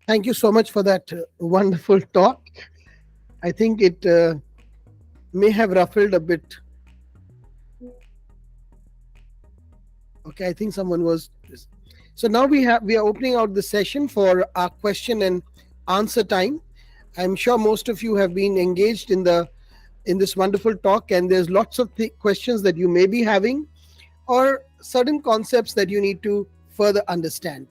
Thank you so much for that wonderful talk. I think it may have ruffled a bit. Okay, I think someone was. So now we are opening out the session for our question and answer time. I'm sure most of you have been engaged in this wonderful talk, and there's lots of questions that you may be having, or certain concepts that you need to further understand.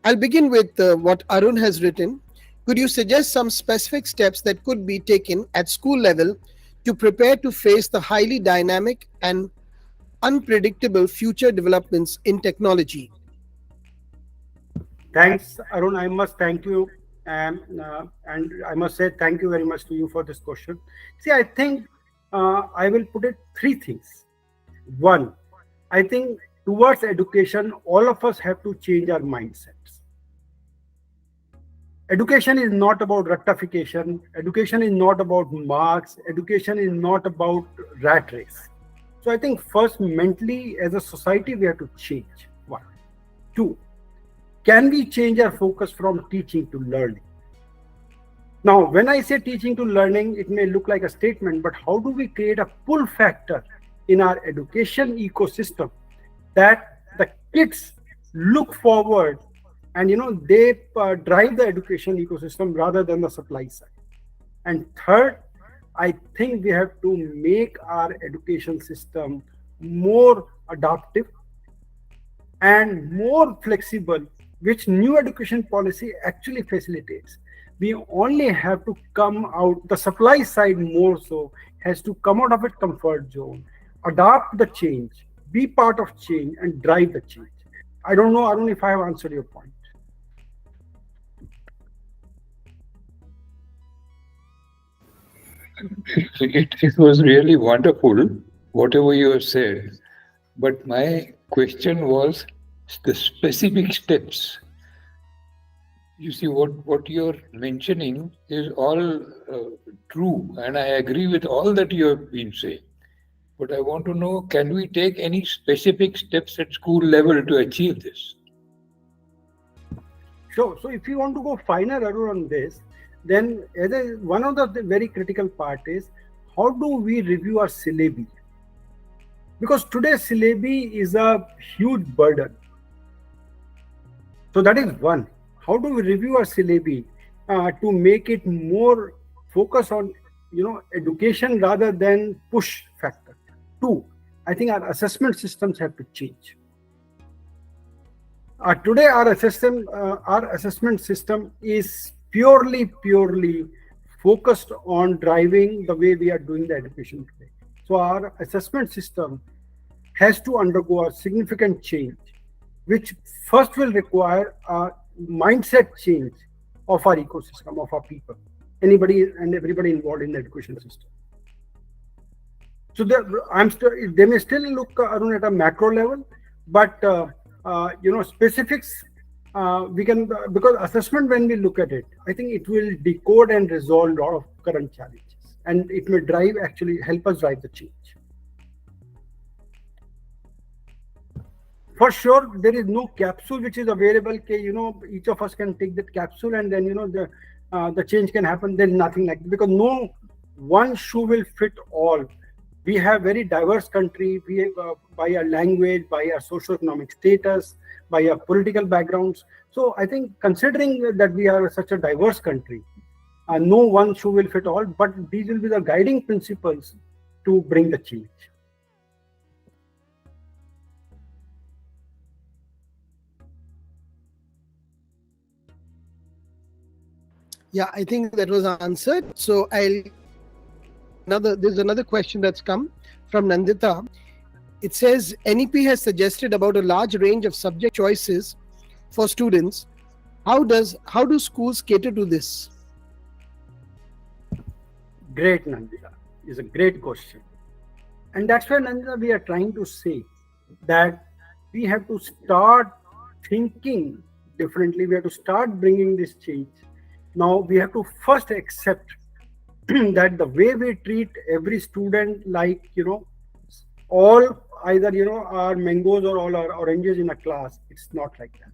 I'll begin with what Arun has written. Could you suggest some specific steps that could be taken at school level to prepare to face the highly dynamic and unpredictable future developments in technology? Thanks, Arun. I must thank you, and I must say thank you very much to you for this question. See, I think I will put it three things. One, I think towards education, all of us have to change our mindsets. Education is not about rectification. Education is not about marks. Education is not about rat race. So I think first, mentally, as a society, we have to change. One. Two, can we change our focus from teaching to learning? Now, when I say teaching to learning, it may look like a statement, but how do we create a pull factor in our education ecosystem that the kids look forward and they drive the education ecosystem rather than the supply side? And third, I think we have to make our education system more adaptive and more flexible, which new education policy actually facilitates. We only have to come out, the supply side more so has to come out of its comfort zone, adapt the change, be part of change, and drive the change. I don't know, Arun, if I have answered your point. It was really wonderful, whatever you have said. But my question was the specific steps. You see, what you're mentioning is all true, and I agree with all that you have been saying. But I want to know, can we take any specific steps at school level to achieve this? Sure. So if you want to go finer, Arun, on this, then one of the very critical part is how do we review our syllabi? Because today's syllabi is a huge burden. So that is one. How do we review our syllabi to make it more focus on education rather than push factor? Two, I think our assessment systems have to change. Today, our assessment system is purely focused on driving the way we are doing the education today. So our assessment system has to undergo a significant change, which first will require a mindset change of our ecosystem, of our people, anybody and everybody involved in the education system. So they may still look, Arun, at a macro level, but specifics we can, because assessment, when we look at it, I think it will decode and resolve a lot of current challenges, and it may help us drive the change. For sure, there is no capsule which is available. Each of us can take that capsule and then the change can happen. There's nothing like that, because no one shoe will fit all. We have very diverse country. We by our language, by our socio-economic status, by our political backgrounds. So I think, considering that we are such a diverse country, no one shoe will fit all, but these will be the guiding principles to bring the change. Yeah, I think that was answered. So there's another question that's come from Nandita. It says NEP has suggested about a large range of subject choices for students. How do schools cater to this? Great, Nandita. Is a great question. And that's why, Nandita, we are trying to say that we have to start thinking differently. We have to start bringing this change. Now, we have to first accept that the way we treat every student like, all either, are mangoes or all are oranges in a class, it's not like that.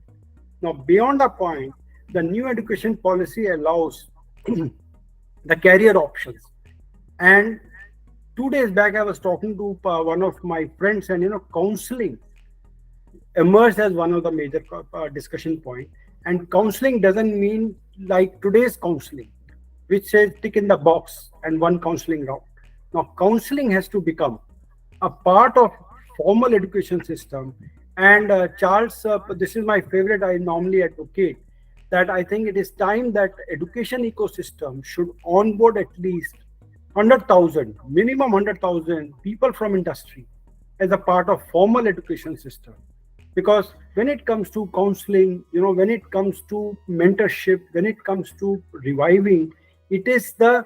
Now, beyond the point, the new education policy allows the career options. And 2 days back, I was talking to one of my friends, and counseling emerged as one of the major discussion point. And counseling doesn't mean like today's counseling, which says tick in the box and one counseling round. Now, counseling has to become a part of formal education system. And Charles, this is my favorite. I normally advocate that I think it is time that education ecosystem should onboard at least 100,000, minimum 100,000 people from industry as a part of formal education system. Because when it comes to counseling, when it comes to mentorship, when it comes to reviving, it is the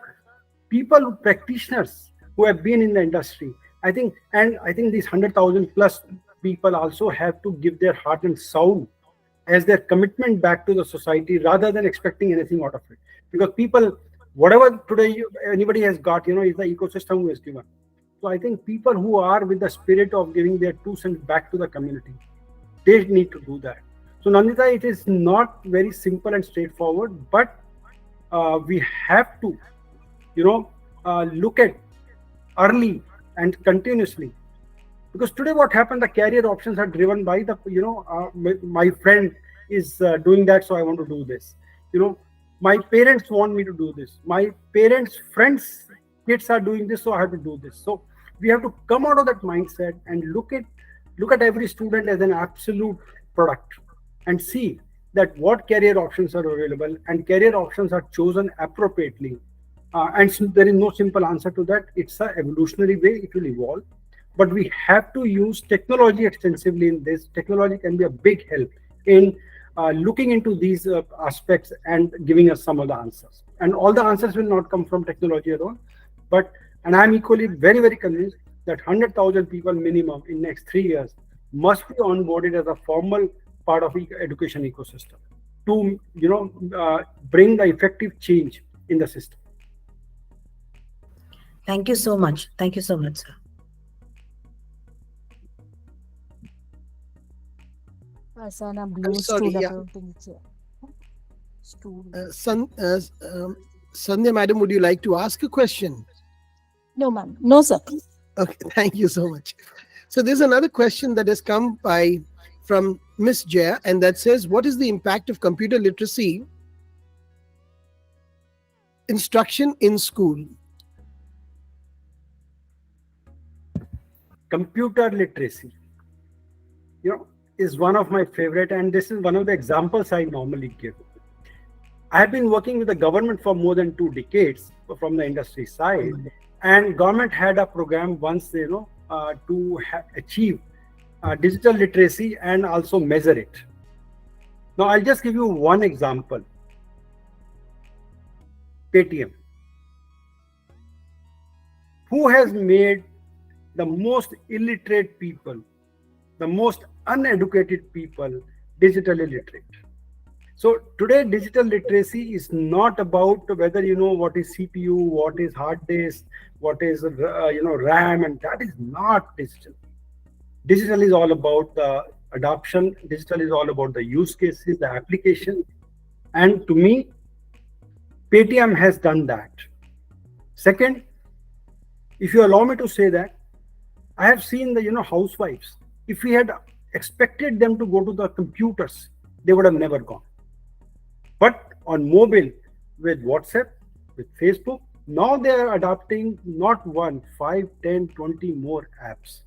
people, practitioners who have been in the industry. I think these 100,000 plus people also have to give their heart and soul as their commitment back to the society rather than expecting anything out of it. Because people, whatever today anybody has got, is the ecosystem who is given. So I think people who are with the spirit of giving their 2 cents back to the community, they need to do that. So Nandita, it is not very simple and straightforward, but we have to, look at early and continuously. Because today what happened, the career options are driven by the, my friend is doing that, so I want to do this. My parents want me to do this. My parents' friends' kids are doing this, so I have to do this. So we have to come out of that mindset and look at every student as an absolute product and see that what career options are available, and career options are chosen appropriately. And so there is no simple answer to that. It's an evolutionary way, it will evolve. But we have to use technology extensively in this. Technology can be a big help in looking into these aspects and giving us some of the answers. And all the answers will not come from technology alone. And I'm equally very, very convinced that 100,000 people minimum in next 3 years must be onboarded as a formal part of education ecosystem to bring the effective change in the system. Thank you so much. Thank you so much, sir. Asana I'm blue sorry, stool yeah. accounting chair. Stool. Sandhya madam, would you like to ask a question? No, ma'am. No, sir. Okay, thank you so much. So there's another question that has come by from Miss Jaya, and that says, what is the impact of computer literacy instruction in school? Computer literacy, is one of my favorite, and this is one of the examples I normally give. I have been working with the government for more than 2 decades from the industry side, and government had a program once, to achieve digital literacy and also measure it. Now, I'll just give you one example. Paytm, who has made the most illiterate people, the most uneducated people, digitally literate. So today, digital literacy is not about whether you know what is CPU, what is hard disk, what is RAM, and that is not digital. Digital is all about the adoption. Digital is all about the use cases, the application. And to me, Paytm has done that. Second, if you allow me to say that, I have seen the housewives. If we had expected them to go to the computers, they would have never gone. But on mobile, with WhatsApp, with Facebook, now they are adopting not 1, 5, 10, 20 more apps.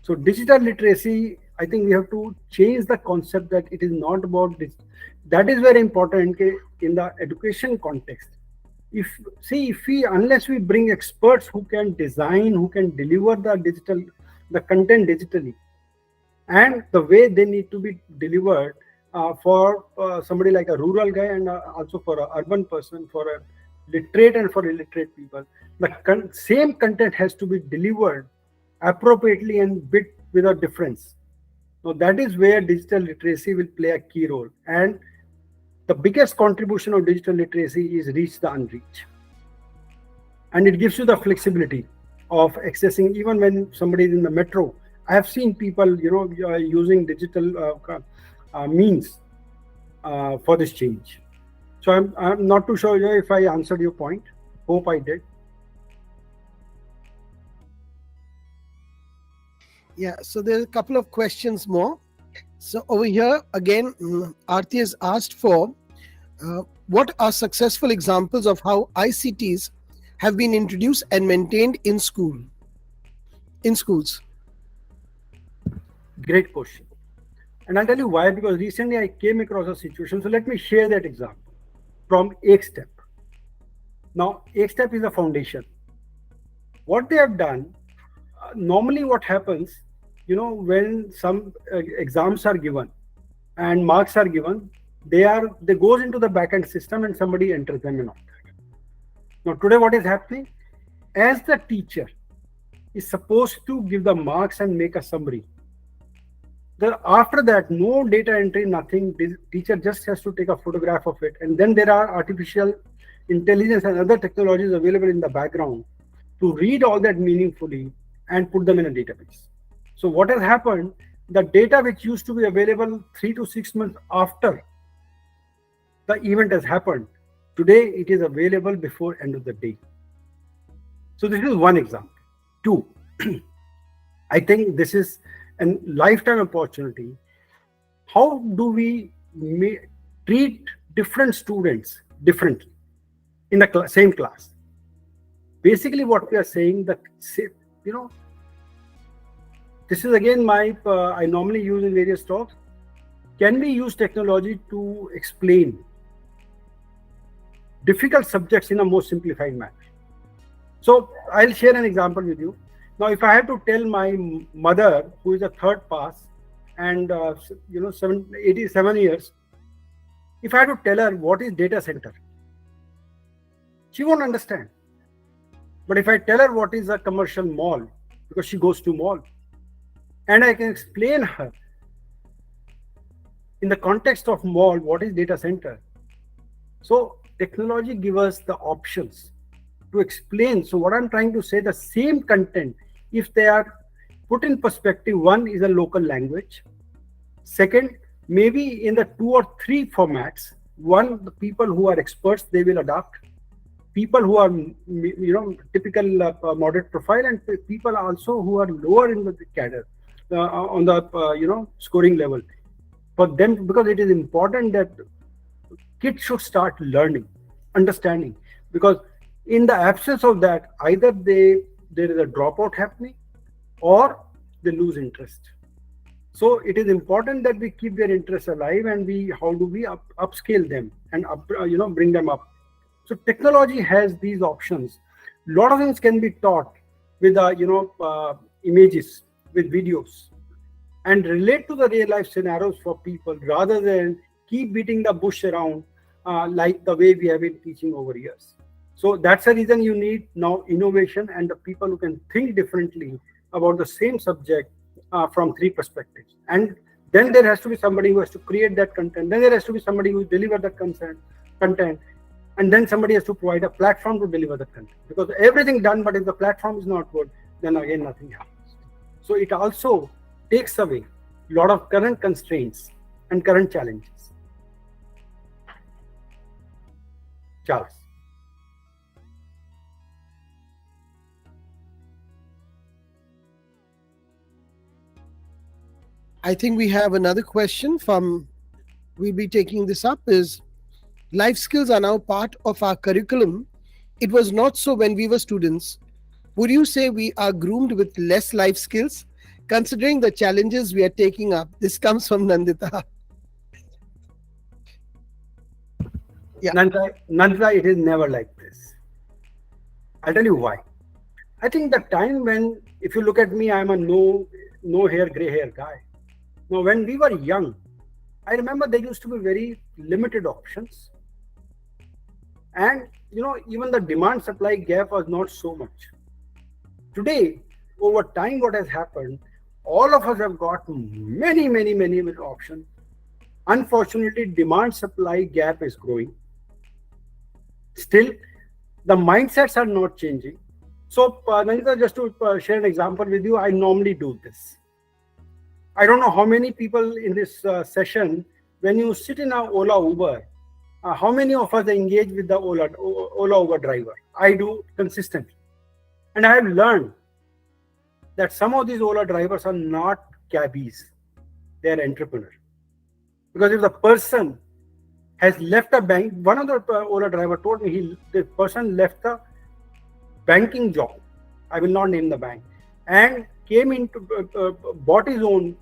So digital literacy, I think we have to change the concept that it is not about this. That is very important in the education context. Unless we bring experts who can design, who can deliver the content digitally, and the way they need to be delivered for somebody like a rural guy, and also for an urban person, for a literate and for illiterate people, the same content has to be delivered appropriately and bit with a difference. So that is where digital literacy will play a key role. And the biggest contribution of digital literacy is reach the unreached. And it gives you the flexibility of accessing, even when somebody is in the metro. I have seen people, using digital means for this change. So I'm not too sure if I answered your point. Hope I did. Yeah, so there's a couple of questions more. So over here again, Aarti has asked for what are successful examples of how ICTs have been introduced and maintained in schools? Great question. And I'll tell you why, because recently I came across a situation. So let me share that example from Step. Now, Step is a foundation. What they have done, normally what happens, when some exams are given and marks are given, they goes into the backend system and somebody enters them and all. Now, today what is happening? As the teacher is supposed to give the marks and make a summary, after that, no data entry, nothing. The teacher just has to take a photograph of it. And then there are artificial intelligence and other technologies available in the background to read all that meaningfully and put them in a database. So what has happened, the data which used to be available 3 to 6 months after the event has happened, today it is available before end of the day. So this is one example. Two, I think this is a lifetime opportunity. How do we treat different students differently in the same class? Basically, what we are saying that, this is again I normally use in various talks. Can we use technology to explain difficult subjects in a more simplified manner? So I'll share an example with you. Now, if I have to tell my mother, who is a third pass and 87 years, if I have to tell her what is data center, she won't understand. But if I tell her what is a commercial mall, because she goes to mall, and I can explain her in the context of mall what is data center. So technology gives us the options to explain. So what I'm trying to say, the same content, if they are put in perspective, one is a local language. Second, maybe in the 2 or 3 formats. One, the people who are experts, they will adopt. People who are, typical moderate profile, and people also who are lower in the cadre, on the, scoring level. For them, because it is important that kids should start learning, understanding, because in the absence of that, either there is a dropout happening or they lose interest. So it is important that we keep their interest alive, and how do we upscale them and bring them up. So technology has these options. A lot of things can be taught with images, with videos, and relate to the real life scenarios for people, rather than keep beating the bush around like the way we have been teaching over years. So that's the reason you need now innovation and the people who can think differently about the same subject from 3 perspectives. And then there has to be somebody who has to create that content. Then there has to be somebody who deliver that content. And then somebody has to provide a platform to deliver the content. Because everything done, but if the platform is not good, then again nothing happens. So it also takes away a lot of current constraints and current challenges. Charles. I think we have another question we'll be taking this up, is life skills are now part of our curriculum. It was not so when we were students. Would you say we are groomed with less life skills, considering the challenges we are taking up? This comes from Nandita. Yeah. Nandita, it is never like this. I'll tell you why. I think the time when, if you look at me, I'm a no hair, gray hair guy. Now, when we were young, I remember there used to be very limited options. And, even the demand supply gap was not so much. Today, over time, what has happened, all of us have got many options. Unfortunately, demand supply gap is growing. Still, the mindsets are not changing. So, Nandita, just to share an example with you, I normally do this. I don't know how many people in this session when you sit in a Ola Uber, how many of us engage with the Ola Uber driver? I do consistently. And I have learned that some of these Ola drivers are not cabbies, they are entrepreneurs. Because if the person has left a bank, one of the Ola driver told me the person left the banking job, I will not name the bank, and came into, bought his own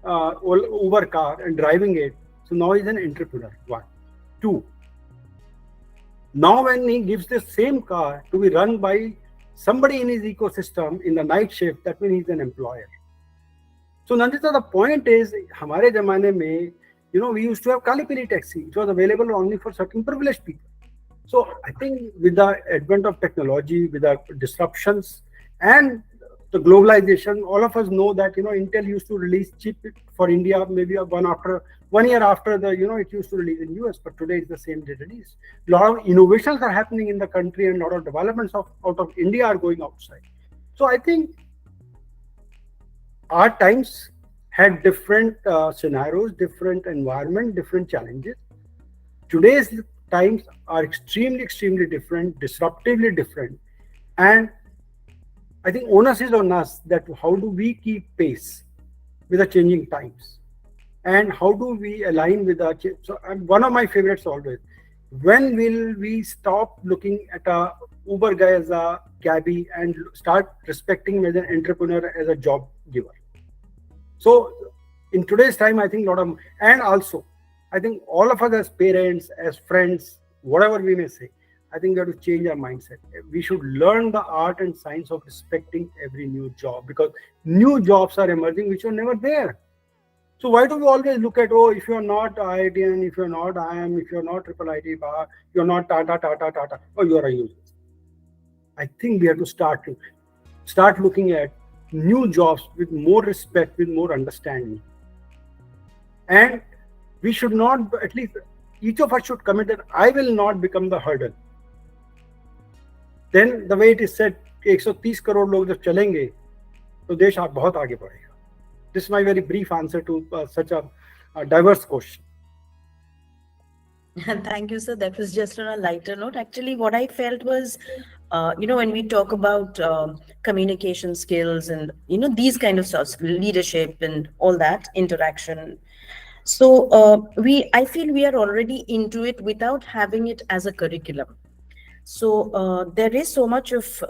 Uber car and driving it. So now he's an entrepreneur. One. Two. Now when he gives the same car to be run by somebody in his ecosystem in the night shift, that means he's an employer. So Nandita, the point is, हमारे ज़माने में, we used to have Kali Pili taxi, which was available only for certain privileged people. So I think with the advent of technology, with the disruptions and the globalization, all of us know that Intel used to release chip for India maybe 1 year after the it used to release in US, but today it's the same day release. A lot of innovations are happening in the country, and a lot of developments out of India are going outside. So I think our times had different scenarios, different environment, different challenges. Today's times are extremely, extremely different, disruptively different. And I think onus is on us that how do we keep pace with the changing times? And how do we align with our change? So one of my favorites always, when will we stop looking at a Uber guy as a cabbie and start respecting him as an entrepreneur, as a job giver? So in today's time, I think and also, I think all of us as parents, as friends, whatever we may say, I think we have to change our mindset. We should learn the art and science of respecting every new job, because new jobs are emerging which were never there. So why do we always look at, if you're not IITian, if you're not IIM, if you're not Triple IT bar, you're not Tata, you're a user. I think we have to start looking at new jobs with more respect, with more understanding. And we should not, at least each of us should commit that I will not become the hurdle. Then the way it is said, 130 crore लोग जब चलेंगे तो देश आप बहुत आगे बढ़ेगा. This is my very brief answer to such a diverse question. Thank you, sir. That was just on a lighter note. Actually, what I felt was, when we talk about communication skills and, these kind of stuff, leadership and all that interaction. So I feel we are already into it without having it as a curriculum. So there is so much of,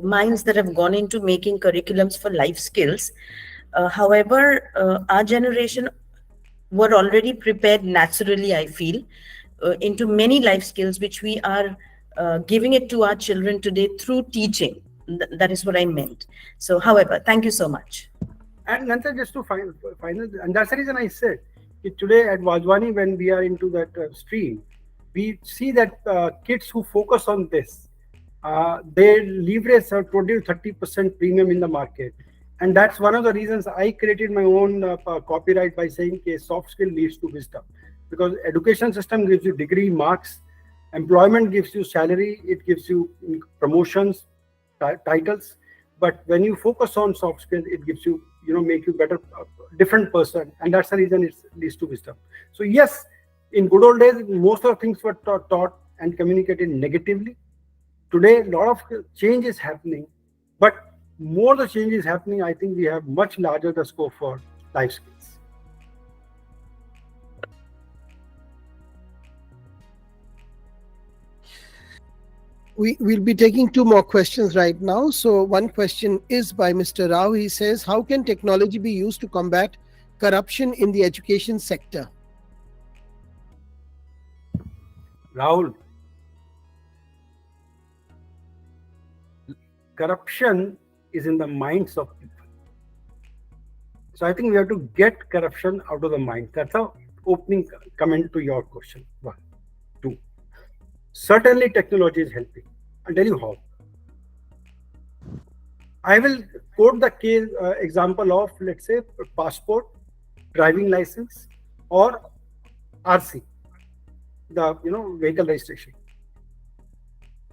minds that have gone into making curriculums for life skills. However, our generation were already prepared naturally, I feel, into many life skills, which we are giving it to our children today through teaching. That is what I meant. So, however, thank you so much. And Nanta, just to final, and that's the reason I said today at Wadhwani, when we are into that stream, we see that kids who focus on this, they leverage 20 to 30% premium in the market. And that's one of the reasons I created my own copyright by saying soft skill leads to wisdom. Because education system gives you degree, marks, employment gives you salary, it gives you promotions, titles. But when you focus on soft skills, it gives you, make you better, different person. And that's the reason it leads to wisdom. So yes, in good old days, most of the things were taught and communicated negatively. Today, a lot of change is happening, but more the change is happening, I think we have much larger the scope for life skills. We'll be taking two more questions right now. So one question is by Mr. Rao. He says, how can technology be used to combat corruption in the education sector? Rahul, corruption is in the minds of people. So I think we have to get corruption out of the mind. That's an opening comment to your question. 1. 2. Certainly technology is helping. I'll tell you how. I will quote the case example of, let's say, passport, driving license, or RC, the vehicle registration.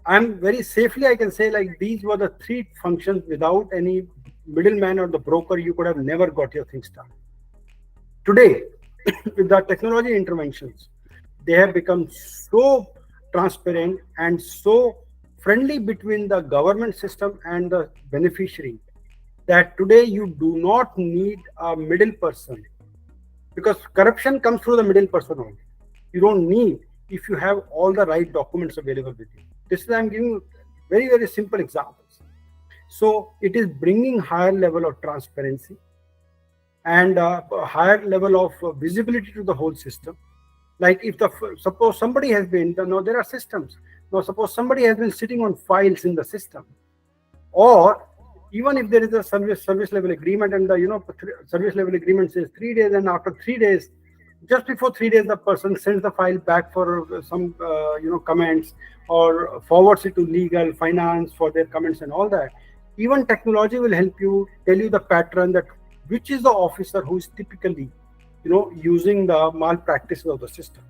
I'm very safely, I can say, like, these were the 3 functions. Without any middleman or the broker, you could have never got your things done. Today, with the technology interventions, they have become so transparent and so friendly between the government system and the beneficiary that today you do not need a middle person, because corruption comes through the middle person only. You don't need if you have all the right documents available with you. This is, I'm giving you very, very simple examples. So it is bringing higher level of transparency and a higher level of visibility to the whole system. Like if suppose somebody has been, now there are systems. Now suppose somebody has been sitting on files in the system, or even if there is a service level agreement, and the service level agreement says 3 days, and after 3 days, just before 3 days, the person sends the file back for some comments, or forwards it to legal, finance for their comments and all that. Even technology will help you tell you the pattern, that which is the officer who is typically using the malpractices of the system.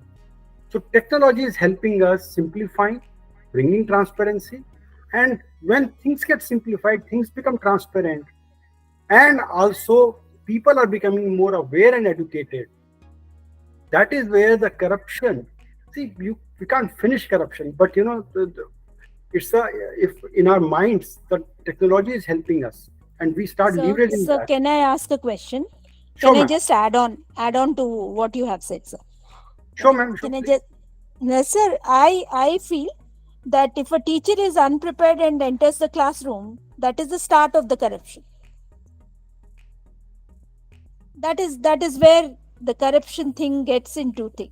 So technology is helping us simplifying, bringing transparency, and when things get simplified, things become transparent, and also people are becoming more aware and educated. That is where the corruption. See, we can't finish corruption, but it's if in our minds the technology is helping us, and we start leveraging Sir, that. can I ask a question? Sure, Can I ma'am. just add on to what you have said, sir? Sure, ma'am. Sure, Can I please. just, no, sir, I feel that if a teacher is unprepared and enters the classroom, that is the start of the corruption. That is where the corruption thing gets into thing.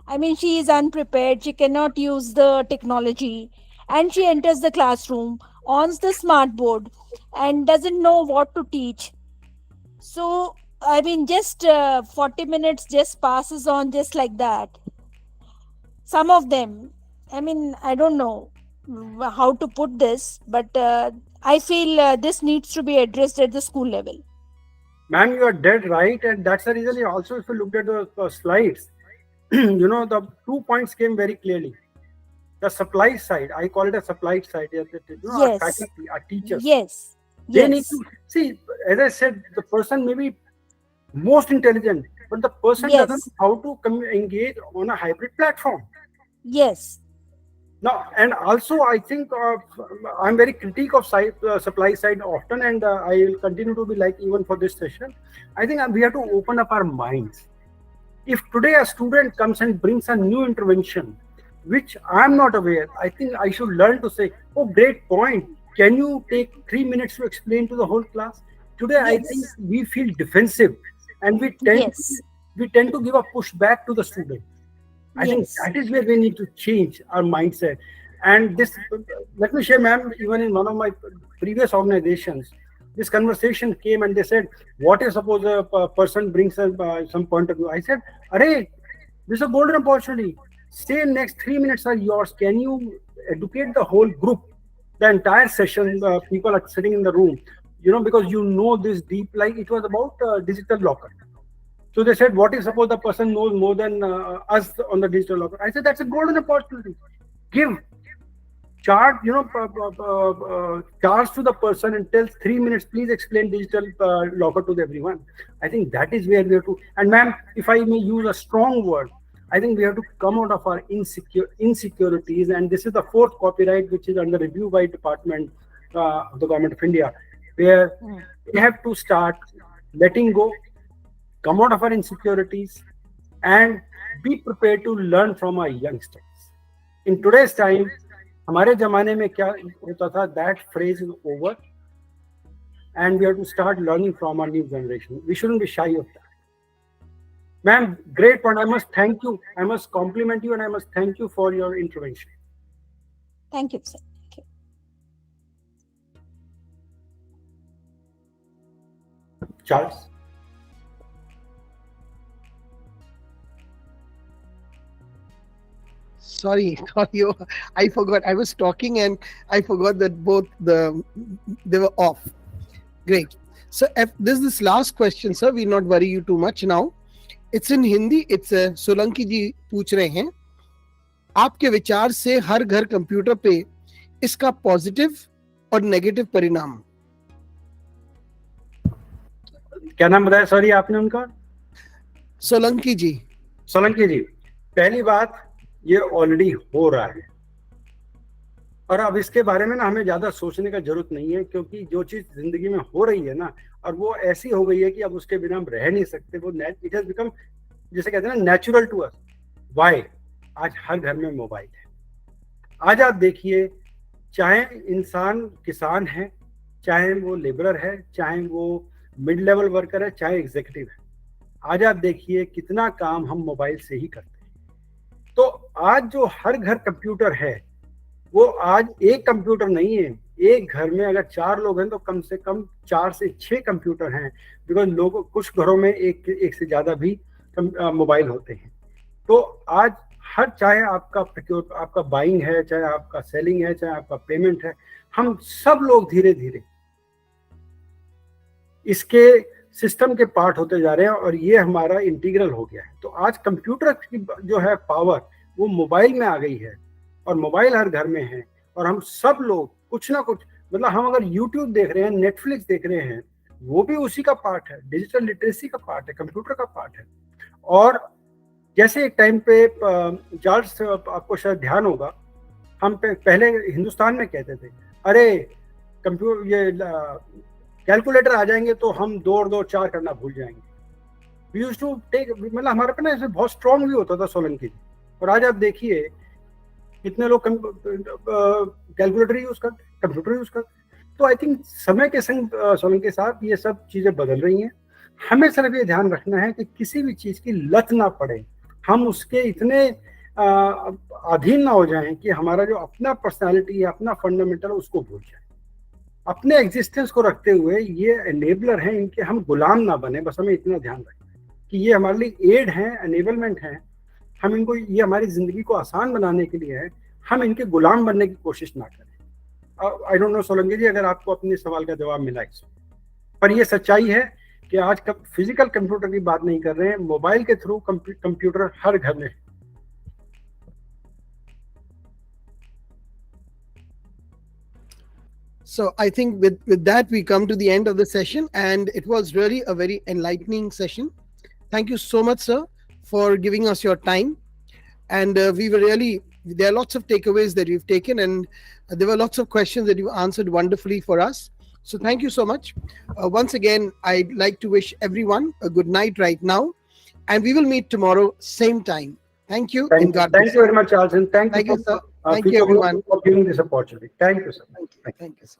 I mean, she is unprepared, she cannot use the technology, and she enters the classroom, on the smart board, and doesn't know what to teach. So, I mean, just 40 minutes just passes on just like that. Some of them, I mean, I don't know how to put this, but I feel this needs to be addressed at the school level. Ma'am, you are dead right, and that's the reason. Also, if you looked at the slides, the 2 points came very clearly. The supply side, I call it a supply side. Our Yes, faculty, our teachers, yes, they need to yes, see. As I said, the person may be most intelligent, but the person doesn't yes, know how to engage on a hybrid platform. yes, Now, and also, I think I'm very critique of supply side often, and I will continue to be like even for this session. I think we have to open up our minds. If today a student comes and brings a new intervention, which I'm not aware, I think I should learn to say, "Oh, great point. Can you take 3 minutes to explain to the whole class?" Today, I think yes, we feel defensive, and yes, we tend to give a pushback to the student. I think yes. that is where we need to change our mindset. And this, let me share, ma'am, even in one of my previous organizations, this conversation came and they said, what if suppose a person brings some point of view? I said, Array, this is a golden opportunity. Say next 3 minutes are yours. Can you educate the whole group, the entire session, people are sitting in the room, because this deep, like it was about digital locker. So they said, what if suppose the person knows more than us on the digital locker? I said, that's a golden opportunity. Give, charge, charge to the person and tell 3 minutes, please explain digital locker to everyone. I think that is where we have to, and ma'am, if I may use a strong word, I think we have to come out of our insecurities. And this is the fourth copyright, which is under review by Department of the Government of India, where we have to start letting go, come out of our insecurities, and be prepared to learn from our youngsters. In today's time, हमारे जमाने में क्या होता था, that phrase is over, and we have to start learning from our new generation. We shouldn't be shy of that. Ma'am, great point. I must thank you. I must compliment you, and I must thank you for your intervention. Thank you, sir. Thank you. Charles? Sorry, I forgot. I was talking and I forgot that they were off. Great. So this last question, sir. We'll not worry you too much now. It's in Hindi. It's Solanki ji पूछ रहे हैं, आपके विचार से हर घर computer पे इसका positive और नेगेटिव परिणाम. क्या नाम बताया सॉरी आपने उनका? Solanki ji. सोलंकी जी, पहली बात, ये ऑलरेडी हो रहा है और अब इसके बारे में ना हमें ज्यादा सोचने का जरूरत नहीं है, क्योंकि जो चीज जिंदगी में हो रही है ना, और वो ऐसी हो गई है कि अब उसके बिना हम रह नहीं सकते। वो इट हैज बिकम, जैसे कहते हैं ना, नेचुरल टू अस। वाई? आज हर घर में मोबाइल है। आज आप देखिए, चाहे इंसान किसान है, चाहे वो लेबरर है, चाहे वो मिड लेवल वर्कर है, चाहे एग्जीक्यूटिव है, आज आप देखिए कितना काम हम मोबाइल से ही करते हैं। तो आज जो हर घर कंप्यूटर है, वो आज एक कंप्यूटर नहीं है। एक घर में अगर 4 लोग हैं तो कम से कम 4 से 6 कंप्यूटर हैं, बिकॉज लोगों, कुछ घरों में एक से ज्यादा भी मोबाइल होते हैं। तो आज हर, चाहे आपका बाइंग है, चाहे आपका सेलिंग है, चाहे आपका पेमेंट है, हम सब लोग धीरे धीरे इसके सिस्टम के पार्ट होते जा रहे हैं और ये हमारा इंटीग्रल हो गया है। तो आज कंप्यूटर की जो है पावर, वो मोबाइल में आ गई है और मोबाइल हर घर में है। और हम सब लोग कुछ ना कुछ, मतलब हम अगर यूट्यूब देख रहे हैं, नेटफ्लिक्स देख रहे हैं, वो भी उसी का पार्ट है, डिजिटल लिटरेसी का पार्ट है, कंप्यूटर का पार्ट है। और जैसे एक टाइम पे चार्ल्स, आपको शायद ध्यान होगा, हम पहले हिंदुस्तान में कहते थे, अरे कंप्यूटर, ये कैलकुलेटर आ जाएंगे तो हम 2 और 2 4 करना भूल जाएंगे। वी यूज्ड टू टेक, मतलब हमारे पे ना ऐसे बहुत स्ट्रॉन्ग भी होता था सोलंकी जी। और आज आप देखिए कितने लोग कैलकुलेटर यूज करते, कंप्यूटर यूज करते। तो आई थिंक समय के संग सोलंकी साहब, ये सब चीजें बदल रही हैं। हमें सिर्फ ये ध्यान रखना है कि किसी भी चीज की लत ना पड़े, हम उसके इतने अधीन ना हो जाएं कि हमारा जो अपना पर्सनालिटी है, अपना फंडामेंटल, उसको भूल जाए। अपने एग्जिस्टेंस को रखते हुए ये एनेबलर हैं, इनके हम गुलाम ना बने। बस हमें इतना ध्यान रखना है कि ये हमारे लिए एड हैं, एनेबलमेंट हैं। हम इनको, ये हमारी जिंदगी को आसान बनाने के लिए है, हम इनके गुलाम बनने की कोशिश ना करें। आई डोंट नो सोलंकी जी, अगर आपको अपने सवाल का जवाब मिला इसमें, पर ये सच्चाई है कि आज फिजिकल कंप्यूटर की बात नहीं कर रहे हैं, मोबाइल के थ्रू कंप्यूटर हर घर में है। So I think with that we come to the end of the session, and it was really a very enlightening session. Thank you so much, sir, for giving us your time. And we were really, there are lots of takeaways that you've taken, and there were lots of questions that you answered wonderfully for us. So thank you so much. Once again, I'd like to wish everyone a good night right now, and we will meet tomorrow, same time. Thank you. And God Thank bless. you very much, Charles, and thank Thank you you, sir. for Thank you, everyone. giving this opportunity. Thank you, sir. Thank you, sir.